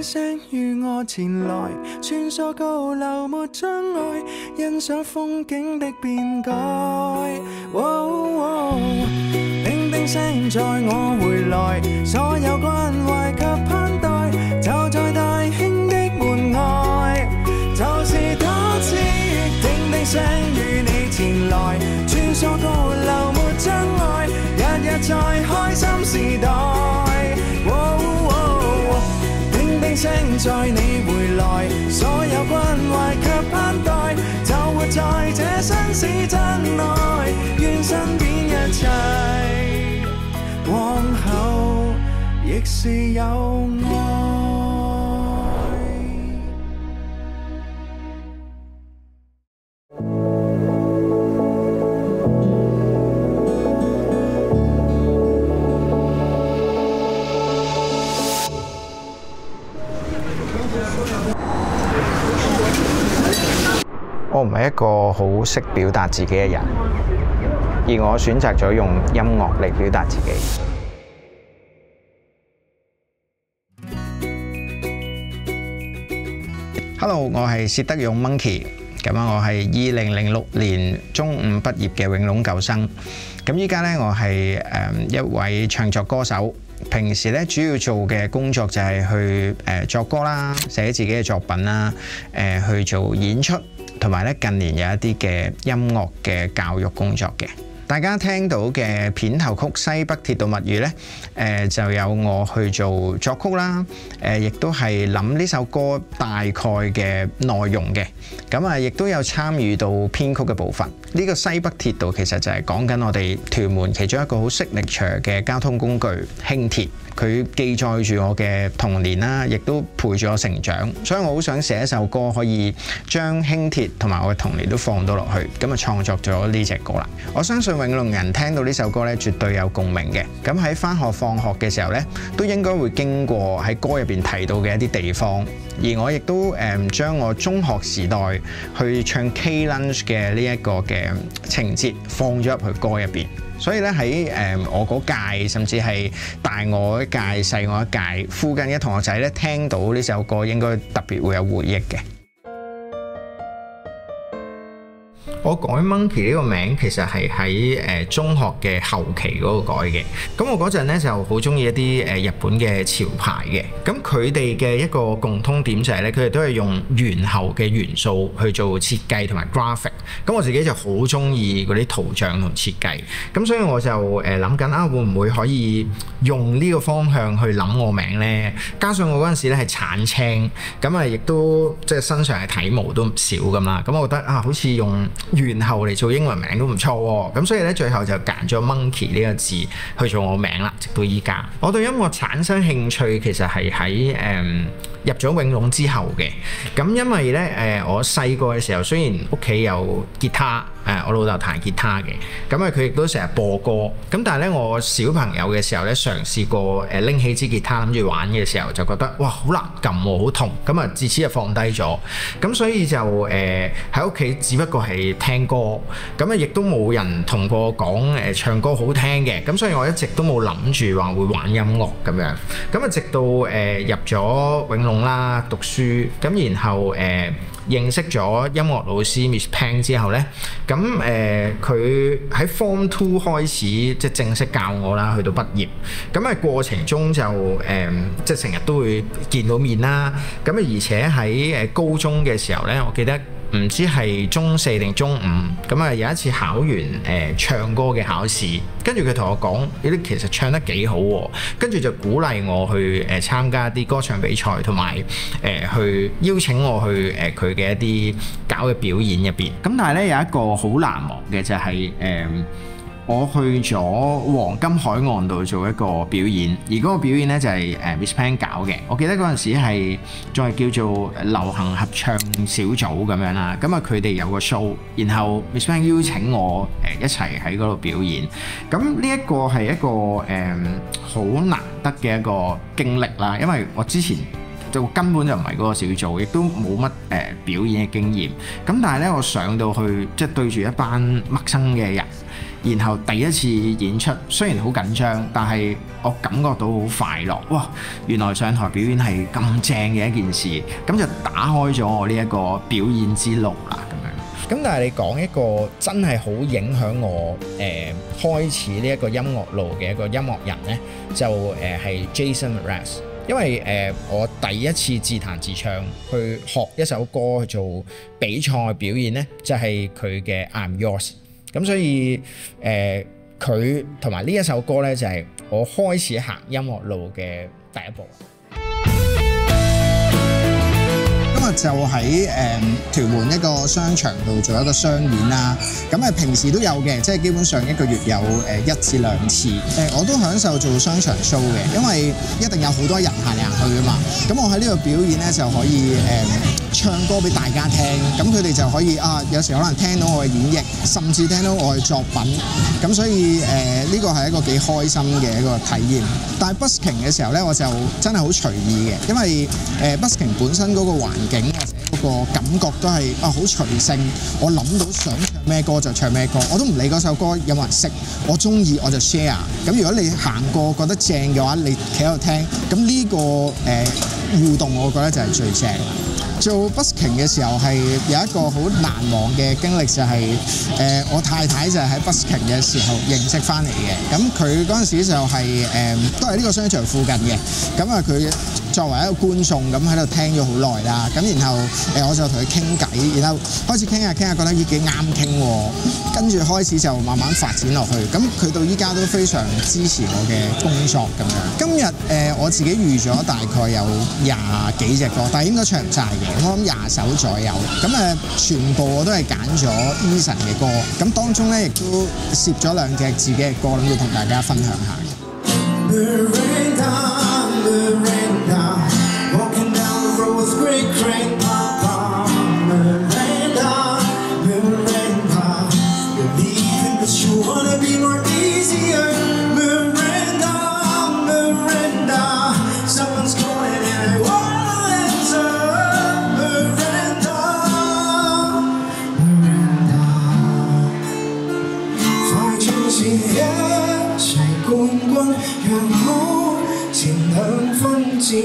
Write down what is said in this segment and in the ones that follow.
聲與我前來，穿梭高樓沒障礙，欣賞風景的變改。叮叮聲在我回來，所有關懷及盼待，就在大興的門外，就是多次叮叮聲與你前來，穿梭高樓沒障礙，日日在開心時代。叮叮聲在你回來，所有關懷及盼待，就活在這新市鎮內，願身邊一切往後亦是有愛。我唔係一個好識表達自己嘅人，而我選擇咗用音樂嚟表達自己。Hello， 我係薛德勇 Monkey， 咁我係2006年中五畢業嘅永隆舊生。咁依家咧，我係一位唱作歌手。平時咧主要做嘅工作就係去作歌啦，寫自己嘅作品啦，去做演出，同埋咧近年有一啲嘅音樂嘅教育工作嘅。大家聽到嘅片頭曲《西北鐵道物語》咧，就有我去做作曲啦，亦都係諗呢首歌大概嘅內容嘅。咁啊，亦都有參與到編曲嘅部分。呢個西北鐵道其實就係講緊我哋屯門其中一個好signature嘅交通工具輕鐵。佢記載住我嘅童年啦，亦都陪住我成長，所以我好想寫一首歌可以將輕鐵同埋我嘅童年都放到落去，咁啊創作咗呢隻歌啦。我相信永隆人聽到呢首歌咧，絕對有共鳴嘅。咁喺返學放學嘅時候咧，都應該會經過喺歌入邊提到嘅一啲地方，而我亦都將我中學時代去唱 K Lunch 嘅呢一個嘅情節放咗入去歌入邊。所以咧喺我嗰屆，甚至係大我一屆、細我一屆，附近嘅同學仔咧聽到呢首歌，應該特別會有回憶嘅。我改 Monkey 呢個名其實係喺中學嘅後期嗰度改嘅。咁我嗰陣咧就好中意一啲日本嘅潮牌嘅。咁佢哋嘅一個共通點就係咧，佢哋都係用猿猴嘅元素去做設計同埋 graphic。咁我自己就好中意嗰啲圖像同設計。咁所以我就諗緊啊，會唔會可以用呢個方向去諗我名呢？加上我嗰陣時咧係鏟青，咁啊亦都即係身上係體毛都唔少咁啦。咁我覺得啊，好似用猿猴嚟做英文名都唔錯喎，咁所以咧最後就揀咗 Monkey 呢個字去做我名啦，直到依家。我對音樂產生興趣其實係喺入咗永隆之後嘅。咁因為咧我細個嘅時候雖然屋企有吉他，我老豆彈吉他嘅，咁啊佢亦都成日播歌。咁但係咧我小朋友嘅時候咧嘗試過拎起支吉他諗住玩嘅時候，就覺得哇好難撳喎，好痛。咁啊自此就放低咗。咁所以就喺屋企只不過係聽歌，咁啊亦都冇人同過我講唱歌好聽嘅。咁所以我一直都冇諗住話會玩音樂咁樣。咁啊直到入咗永隆啦讀書，咁然後認識咗音樂老師 Miss Pang 之後呢，咁佢喺 Form 2開始即係正式教我啦，去到畢業。咁喺過程中就即係成日都會見到面啦。咁啊而且喺高中嘅時候呢，我記得唔知係中4定中5，咁啊有一次考完唱歌嘅考試，跟住佢同我講：你其實唱得幾好喎，跟住就鼓勵我去參加啲歌唱比賽，同埋去邀請我去佢嘅一啲搞嘅表演入邊。咁但係咧有一個好難忘嘅就係我去咗黃金海岸度做一個表演，而嗰個表演咧就係Miss Pang 搞嘅。我記得嗰陣時係仲係叫做流行合唱小組咁樣啦。咁啊佢哋有個 show， 然後 Miss Pang 邀請我一齊喺嗰度表演。咁呢一個係一個好難得嘅一個經歷啦，因為我之前就根本就唔係嗰個小組，亦都冇乜表演嘅經驗。咁但係咧，我上到去即係對住一班陌生嘅人，然後第一次演出，雖然好緊張，但係我感覺到好快樂。哇！原來上台表演係咁正嘅一件事，咁就打開咗我呢一個表演之路啦。咁但係你講一個真係好影響我開始呢一個音樂路嘅一個音樂人呢，就係 Jason Mraz。因為我第一次自彈自唱去學一首歌去做比賽表演呢，就係佢嘅 I'm Yours。咁所以佢同埋呢一首歌呢，就係我開始行音樂路嘅第一步。今日就喺屯門一個商場度做一個商演啦。咁平時都有嘅，即係基本上一個月有1至2次。我都享受做商場 show 嘅，因為一定有好多人行嚟行去啊嘛。咁我喺呢度表演咧就可以唱歌俾大家聽，咁佢哋就可以有時可能聽到我嘅演繹，甚至聽到我嘅作品。咁所以呢個係一個幾開心嘅一個體驗。但係 busking 嘅時候咧，我就真係好隨意嘅，因為busking 本身嗰個環境或者嗰個感覺都係好隨性，我諗到想唱咩歌就唱咩歌，我都唔理嗰首歌有冇人識，我中意我就 share。咁如果你行過覺得正嘅話，你企喺度聽，咁呢個互動我覺得就係最正。做 busking 嘅時候係有一個好難忘嘅經歷，就係我太太就係喺 busking 嘅時候認識翻嚟嘅。咁佢嗰陣時就係都係呢個商場附近嘅。咁佢作為一個觀眾咁喺度聽咗好耐啦。咁然後我就同佢傾偈，然後開始傾下覺得幾啱傾喎。跟住開始就慢慢發展落去。咁佢到依家都非常支持我嘅工作咁樣。今日我自己預咗大概有20幾隻歌，但係應該唱唔晒嘅。我諗20首左右，咁全部我都係揀咗 Eason 嘅歌，咁當中咧亦都攝咗2隻自己嘅歌，諗要同大家分享下。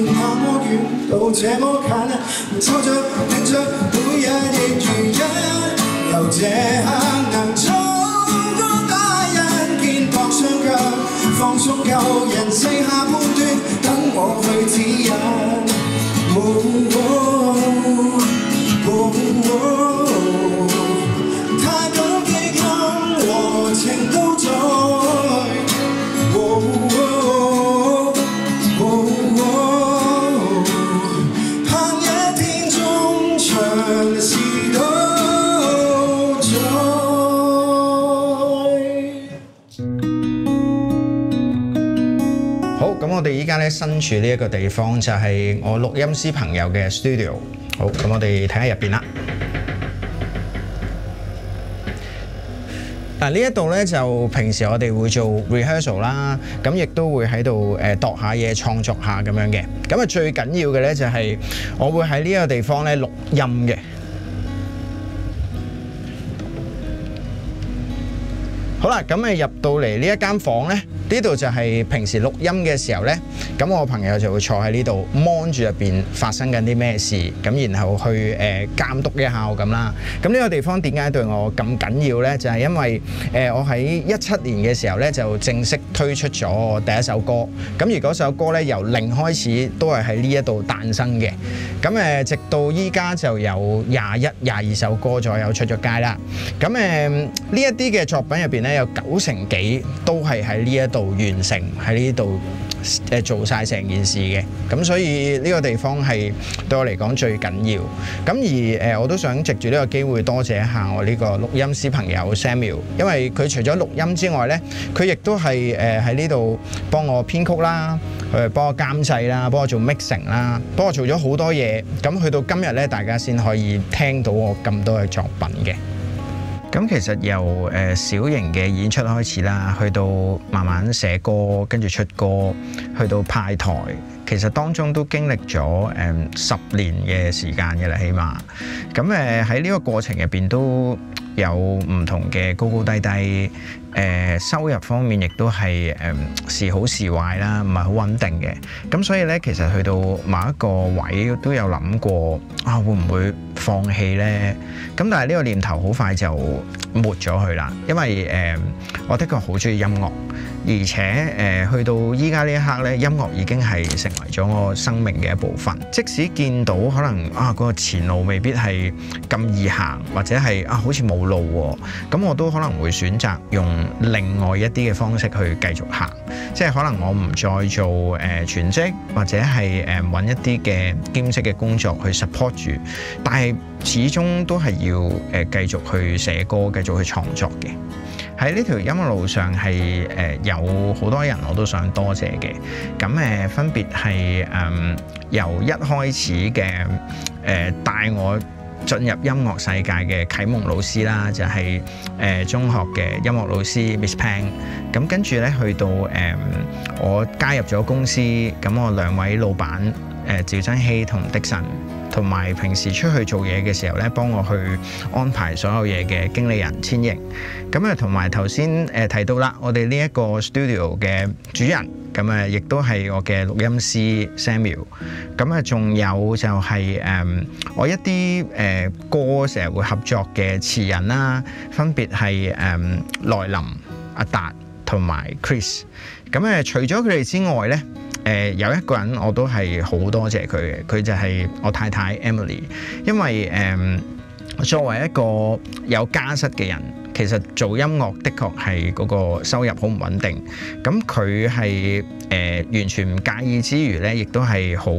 那麼遠到這麼近，抽着聽着每日亦如一，由這刻能衝過大人肩膊雙腳，放鬆舊人剩下半段，等我去指引。太多嘅感和情都在。我哋依家咧身處呢一個地方就係我錄音師朋友嘅 studio。好，咁我哋睇下入邊啦。嗱，呢一度咧就平時我哋會做 rehearsal 啦，咁亦都會喺度度下嘢創作下咁樣嘅。咁最緊要嘅咧就係我會喺呢個地方咧錄音嘅。好啦，咁入到嚟呢一間房咧。呢度就係平時錄音嘅時候呢，咁我朋友就會坐喺呢度 mon 住入邊發生緊啲咩事，咁然後去監督一下我咁啦。咁呢個地方點解對我咁緊要呢？就係因為我喺17年嘅時候呢，就正式推出咗我第一首歌。咁而嗰首歌呢，由零開始都係喺呢一度誕生嘅。咁直到依家就有21、22首歌左右出咗街啦。咁呢一啲嘅作品入邊呢，有90%幾都係喺呢一度完成，喺呢度做晒成件事嘅。咁所以呢個地方係對我嚟講最緊要。咁而我都想藉住呢個機會多謝一下我呢個錄音師朋友 Samuel， 因為佢除咗錄音之外呢，佢亦都係喺呢度幫我編曲啦，幫我監製啦，幫我做 mixing 啦，幫我做咗好多嘢。咁去到今日呢，大家先可以聽到我咁多嘅作品嘅。咁其實由小型嘅演出開始啦，去到慢慢寫歌，跟住出歌，去到派台，其實當中都經歷咗10年嘅時間嘅啦，起碼。咁喺呢個過程入邊都有唔同嘅高高低低，收入方面亦都係時好時壞啦，唔係好穩定嘅。咁所以咧，其實去到某一個位都有諗過啊，會唔會放棄咧？咁但係呢個念頭好快就抹咗去啦，因為我的確好中意音樂，而且去到依家呢一刻咧，音樂已經係成為咗我生命嘅一部分。即使見到可能嗰個前路未必係咁易行，或者係好似冇路喎，咁我都可能會選擇用另外一啲嘅方式去繼續行。即係可能我唔再做全職，或者係揾一啲嘅兼職嘅工作去 support 住，但係始終都係要繼續去寫歌，繼續去創作嘅。喺呢條音樂路上係有好多人我都想多謝嘅，咁分別係由一開始嘅帶我進入音樂世界嘅啟蒙老師啦，就係中學嘅音樂老師 Miss Pang。咁跟住咧去到我加入咗公司，咁我兩位老闆趙增熹同迪神，同埋平時出去做嘢嘅時候咧，幫我去安排所有嘢嘅經理人千瑩。咁同埋頭先提到啦，我哋呢一個 studio 嘅主人，咁亦都係我嘅錄音師 Samuel。咁仲有就係我一啲歌成日會合作嘅詞人啦，分別係來臨、阿達同埋 Chris。咁除咗佢哋之外咧，有一個人我都係好多謝佢嘅，佢就係我太太 Emily。因為作為一個有家室嘅人，其實做音樂的確係嗰個收入好唔穩定。咁佢係完全唔介意之餘咧，亦都係好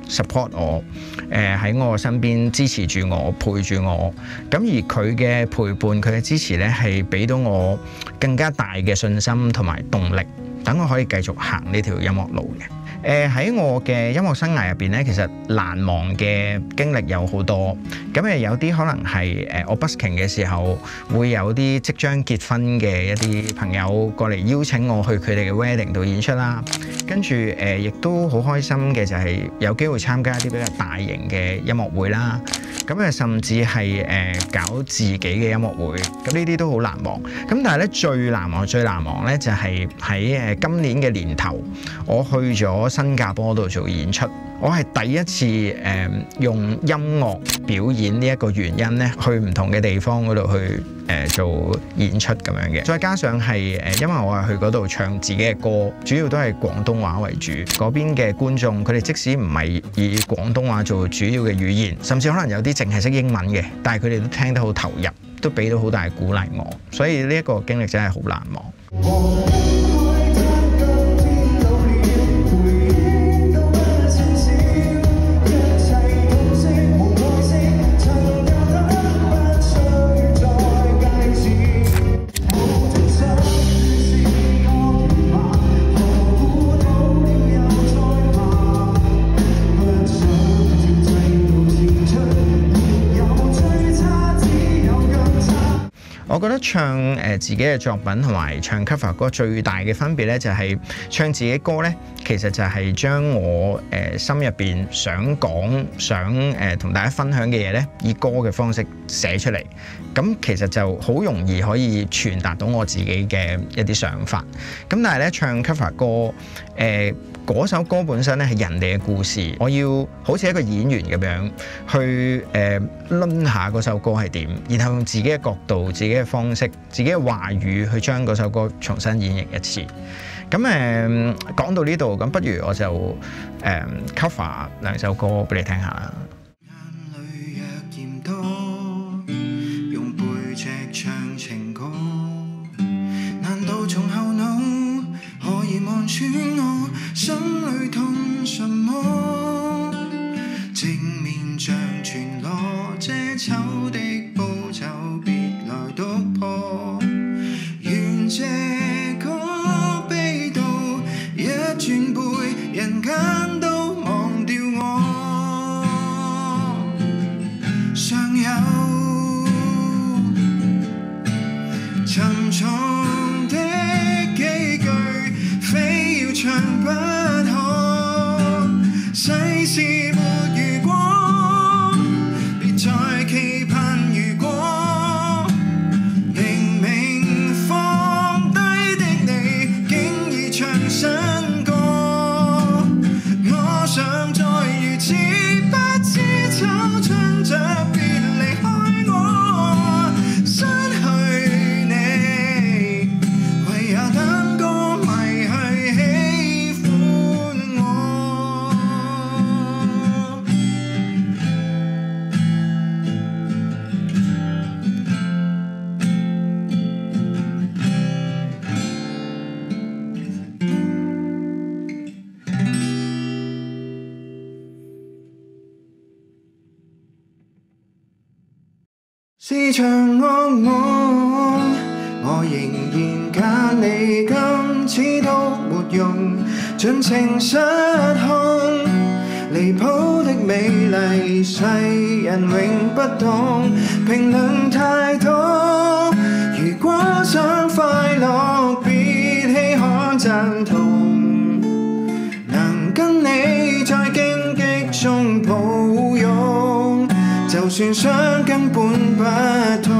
support 我，喺我身邊支持住我，陪住我。咁而佢嘅陪伴，佢嘅支持咧，係俾到我更加大嘅信心同埋動力，等我可以繼續行呢條音樂路嘅。喺我嘅音樂生涯入邊咧，其實難忘嘅經歷有好多。咁有啲可能係我 busking 嘅時候，會有啲即將結婚嘅一啲朋友過嚟邀請我去佢哋嘅 wedding 度演出啦。跟住亦都好開心嘅就係有機會參加一啲比較大型嘅音樂會啦。咁甚至係搞自己嘅音樂會，咁呢啲都好難忘。咁但係咧最難忘咧就係喺今年嘅年頭，我去咗新加坡度做演出。我係第一次用音樂表演呢一個原因咧，去唔同嘅地方嗰度去做演出咁樣嘅。再加上係因為我係去嗰度唱自己嘅歌，主要都係廣東話為主。嗰邊嘅觀眾，佢哋即使唔係以廣東話做主要嘅語言，甚至可能有啲淨係識英文嘅，但係佢哋都聽得好投入，都俾到好大鼓勵我。所以呢一個經歷真係好難忘。我覺得唱自己嘅作品同埋唱 cover 歌最大嘅分別咧，就係唱自己歌咧，其實就係將我心入邊想講、想同大家分享嘅嘢咧，以歌嘅方式寫出嚟。咁其實就好容易可以傳達到我自己嘅一啲想法。咁但係咧唱 cover 歌，嗰首歌本身咧係人哋嘅故事，我要好似一個演員咁樣去論下嗰首歌係點，然後用自己嘅角度、自己嘅方式、自己嘅話語去將嗰首歌重新演繹一次。咁講到呢度，咁不如我就cover 兩首歌俾你聽下啦。望穿我心裏痛什麼？正面像全裸遮醜的布就別來篤破。願這個悲悼一轉背，人間都忘掉我。尚有沉重的幾句，非要唱不可，世事沒如果，別再期盼如果，明明放是場噩夢，我仍然揀你，今次都沒用，盡情失控，離譜的美麗，世人永不懂，評論太多。如果想快樂，別稀罕贊同，能跟你在荊棘中抱擁，就算傷根本不痛。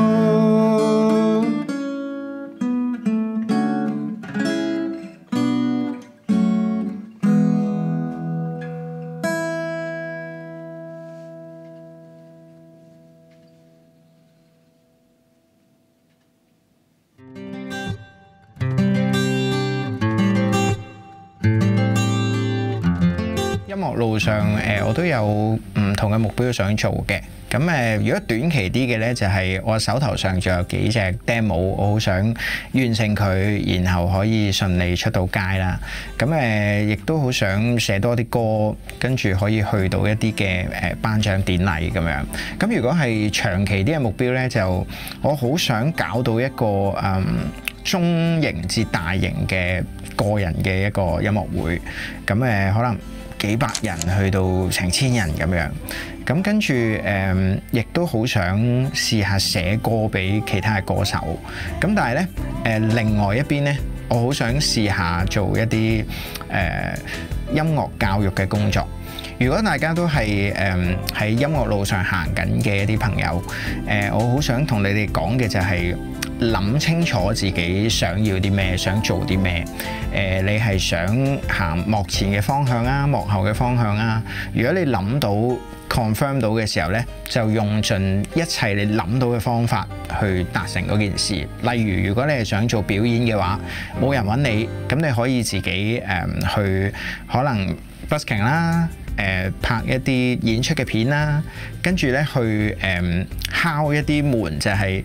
音樂路上我都有唔同嘅目標想做嘅。咁如果短期啲嘅呢，就係我手頭上仲有幾隻 demo， 我好想完成佢，然後可以順利出到街啦。咁亦都好想寫多啲歌，跟住可以去到一啲嘅頒獎典禮咁樣。咁如果係長期啲嘅目標呢，就我好想搞到一個中型至大型嘅個人嘅一個音樂會。咁可能幾百人去到成千人咁樣，咁跟住亦都好想試下寫歌俾其他嘅歌手，咁但係呢，另外一邊呢，我好想試下做一啲音樂教育嘅工作。如果大家都係喺音樂路上行緊嘅一啲朋友，我好想同你哋講嘅就係諗清楚自己想要啲咩，想做啲咩。你係想行幕前嘅方向啊，幕後嘅方向啊？如果你諗到 confirm 到嘅時候呢，就用盡一切你諗到嘅方法去達成嗰件事。例如，如果你係想做表演嘅話，冇人揾你，咁你可以自己去可能 busking 啦。拍一啲演出嘅片啦，跟住咧去敲一啲門，就係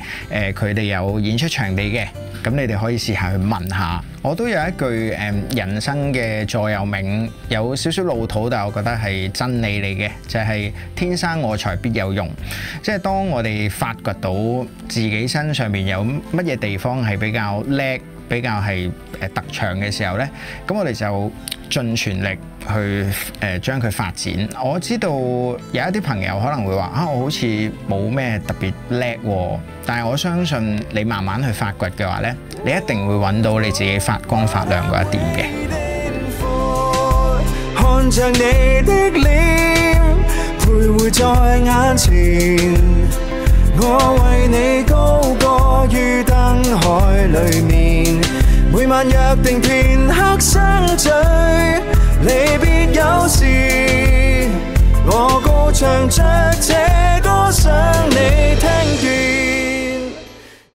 佢哋有演出場地嘅，咁你哋可以試下去問下。我都有一句人生嘅座右銘，有少少老土，但係我覺得係真理嚟嘅，就係天生我材必有用。即係當我哋發掘到自己身上面有乜嘢地方係比較叻，比較係特長嘅時候呢，咁我哋就盡全力去將佢發展。我知道有一啲朋友可能會話我好似冇咩特別叻喎，但係我相信你慢慢去發掘嘅話呢，你一定會揾到你自己發光發亮嗰一點嘅。看着你的臉徘徊在眼前，我為你高歌於燈海裡面，每晚約定片刻相聚，離別有時，我高唱着這